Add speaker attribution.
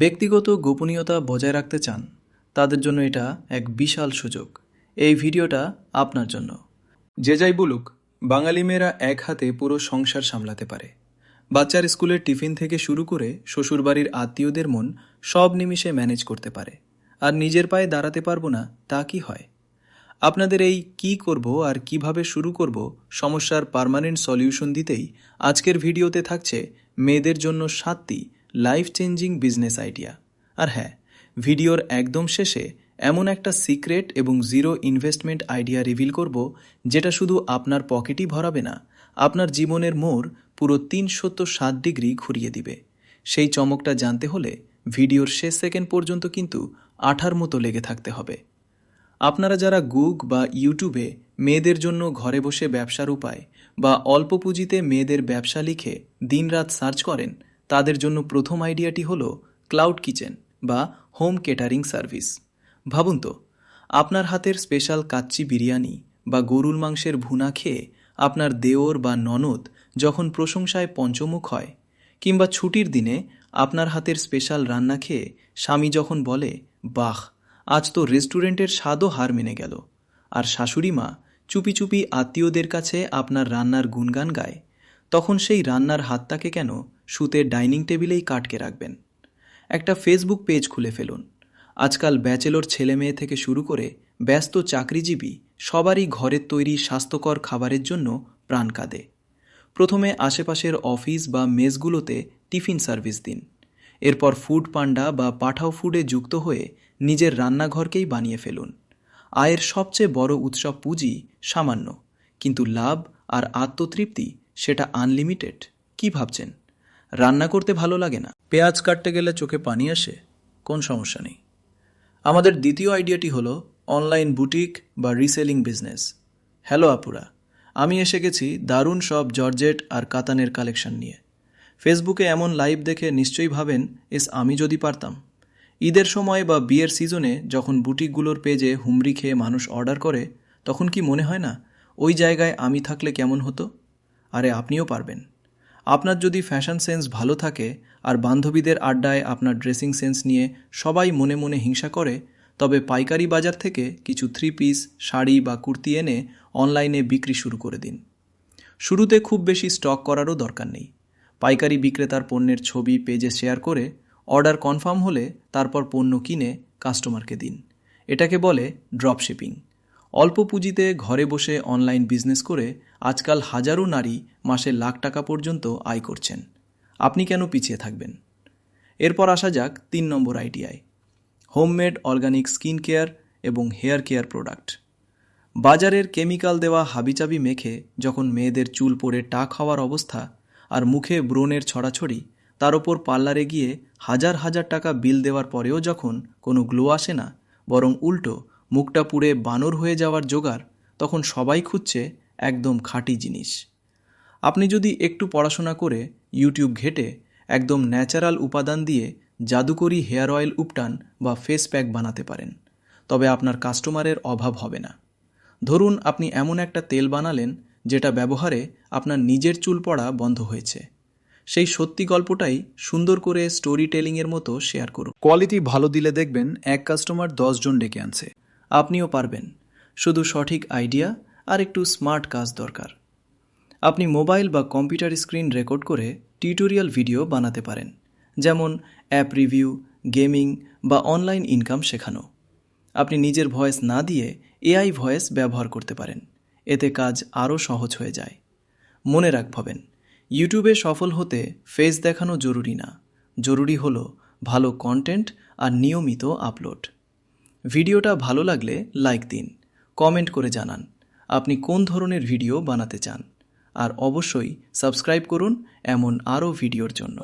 Speaker 1: ব্যক্তিগত গোপনীয়তা বজায় রাখতে চান, তাদের জন্য এটা এক বিশাল সুযোগ। এই ভিডিওটা আপনার জন্য। যে যাই বলুক, বাঙালি মেয়েরা এক হাতে পুরো সংসার সামলাতে পারে। বাচ্চার স্কুলের টিফিন থেকে শুরু করে শ্বশুরবাড়ির আত্মীয়দের মন সব নিমিষে ম্যানেজ করতে পারে। আর নিজের পায়ে দাঁড়াতে পারবো না, তা কি হয়? আপনাদের এই কি করব আর কিভাবে শুরু করব সমস্যার পার্মানেন্ট সলিউশন দিতেই আজকের ভিডিওতে থাকছে মেয়েদের জন্য 7টি লাইফ চেঞ্জিং বিজনেস আইডিয়া। আর হ্যাঁ, ভিডিওর একদম শেষে এমন একটা সিক্রেট এবং জিরো ইনভেস্টমেন্ট আইডিয়া রিভিল করব, যেটা শুধু আপনার পকেটই ভরাবে না, আপনার জীবনের মোড় পুরো 360 ডিগ্রি ঘুরিয়ে দিবে। সেই চমকটা জানতে হলে ভিডিওর শেষ সেকেন্ড পর্যন্ত কিন্তু আঠার মতো লেগে থাকতে হবে। আপনারা যারা গুগ বা ইউটিউবে মেয়েদের জন্য ঘরে বসে ব্যবসার উপায় বা অল্প পুঁজিতে মেয়েদের ব্যবসা লিখে দিনরাত সার্চ করেন, তাদের জন্য প্রথম আইডিয়াটি হলো ক্লাউড কিচেন বা হোম কেটারিং সার্ভিস। ভাবুন তো, আপনার হাতের স্পেশাল কাচ্চি বিরিয়ানি বা গরুর মাংসের ভুনা খেয়ে আপনার দেওর বা ননদ যখন প্রশংসায় পঞ্চমুখ হয়, কিংবা ছুটির দিনে আপনার হাতের স্পেশাল রান্না খেয়ে স্বামী যখন বলে, বাহ, আজ তো রেস্টুরেন্টের স্বাদও হার মেনে গেল, আর শাশুড়ি মা চুপি চুপি আত্মীয়দের কাছে আপনার রান্নার গুণগান গায়, তখন সেই রান্নার হাতটাকে কেন শুতে ডাইনিং টেবিলেই কাটকে রাখবেন? একটা ফেসবুক পেজ খুলে ফেলুন। আজকাল ব্যাচেলর ছেলে মেয়ে থেকে শুরু করে ব্যস্ত চাকরিজীবী সবারই ঘরের তৈরি স্বাস্থ্যকর খাবারের জন্য প্রাণ কাঁদে। প্রথমে আশেপাশের অফিস বা মেসগুলোতে টিফিন সার্ভিস দিন। এরপর ফুড পান্ডা বা পাঠাও ফুডে যুক্ত হয়ে নিজের রান্নাঘরকেই বানিয়ে ফেলুন। আয়ের সবচেয়ে বড় উৎসব পুঁজি সামান্য, কিন্তু লাভ আর আত্মতৃপ্তি সেটা আনলিমিটেড। কি ভাবছেন? রান্না করতে ভালো লাগে না? পেঁয়াজ কাটতে গেলে চোখে পানি আসে? কোন সমস্যা নেই। আমাদের দ্বিতীয় আইডিয়াটি হলো অনলাইন বুটিক বা রিসেলিং বিজনেস। হ্যালো আপুরা, আমি এসে গেছি দারুণ সব জর্জেট আর কাতানের কালেকশন নিয়ে। ফেসবুকে এমন লাইভ দেখে নিশ্চয়ই ভাবেন, আমি যদি পারতাম। ঈদের সময় বা বিয়ের সিজনে যখন বুটিকগুলোর পেজে হুমড়ি খেয়ে মানুষ অর্ডার করে, তখন কি মনে হয় না ওই জায়গায় আমি থাকলে কেমন হতো? আরে আপনিও পারবেন। আপনার যদি ফ্যাশন সেন্স ভালো থাকে আর বান্ধবীদের আড্ডায় আপনার ড্রেসিং সেন্স নিয়ে সবাই মনে মনে হিংসা করে, তবে পাইকারি বাজার থেকে কিছু 3 পিস শাড়ি বা কুর্তি এনে অনলাইনে বিক্রি শুরু করে দিন। শুরুতে খুব বেশি স্টক করারও দরকার নেই। পাইকারি বিক্রেতার পণ্যের ছবি পেজে শেয়ার করে অর্ডার কনফার্ম হলে তারপর পণ্য কিনে কাস্টমারকে দিন। এটাকে বলে ড্রপ শিপিং। অল্প পুঁজিতে ঘরে বসে অনলাইন বিজনেস করে আজকাল হাজারো নারী মাসে লাখ টাকা পর্যন্ত আয় করছেন। আপনি কেন পিছিয়ে থাকবেন? এরপর আসা যাক 3 নম্বর আইডিয়ায়, হোমমেড অর্গানিক স্কিন কেয়ার এবং হেয়ার কেয়ার প্রোডাক্ট। বাজারের কেমিক্যাল দেওয়া হাবিজাবি মেখে যখন মেয়েদের চুল পড়ে টাক হওয়ার অবস্থা, আর মুখে ব্রণের ছড়াছড়ি, তার ওপর পার্লারে গিয়ে হাজার হাজার টাকা বিল দেওয়ার পরেও যখন কোনো গ্লো আসে না, বরং উল্টো মুখটা পুড়ে বানর হয়ে যাওয়ার জোগাড়, তখন সবাই খুঁজছে একদম খাঁটি জিনিস। আপনি যদি একটু পড়াশোনা করে ইউটিউব ঘেটে একদম ন্যাচারাল উপাদান দিয়ে জাদুকরি হেয়ার অয়েল উপটান বা ফেস প্যাক বানাতে পারেন, তবে আপনার কাস্টমারের অভাব হবে না। ধরুন আপনি এমন একটা তেল বানালেন যেটা ব্যবহারে আপনার নিজের চুল পড়া বন্ধ হয়েছে। সেই সত্যি গল্পটাই সুন্দর করে স্টোরি টেলিংয়ের মতো শেয়ার করুন। কোয়ালিটি ভালো দিলে দেখবেন এক কাস্টমার 10 জন ডেকে আনছে। আপনিও পারবেন, শুধু সঠিক আইডিয়া আর একটু স্মার্ট কাজ দরকার। আপনি মোবাইল বা কম্পিউটার স্ক্রিন রেকর্ড করে টিউটোরিয়াল ভিডিও বানাতে পারেন, যেমন অ্যাপ রিভিউ, গেমিং বা অনলাইন ইনকাম শেখানো। আপনি নিজের ভয়েস না দিয়ে এআই ভয়েস ব্যবহার করতে পারেন, এতে কাজ আরও সহজ হয়ে যায়। মনে রাখবেন, ইউটিউবে সফল হতে ফেস দেখানো জরুরি না, জরুরি হলো ভালো কন্টেন্ট আর নিয়মিত আপলোড। ভিডিওটা ভালো লাগলে লাইক দিন, কমেন্ট করে জানান আপনি কোন ধরনের ভিডিও বানাতে চান, আর অবশ্যই সাবস্ক্রাইব করুন এমন আরও ভিডিওর জন্য।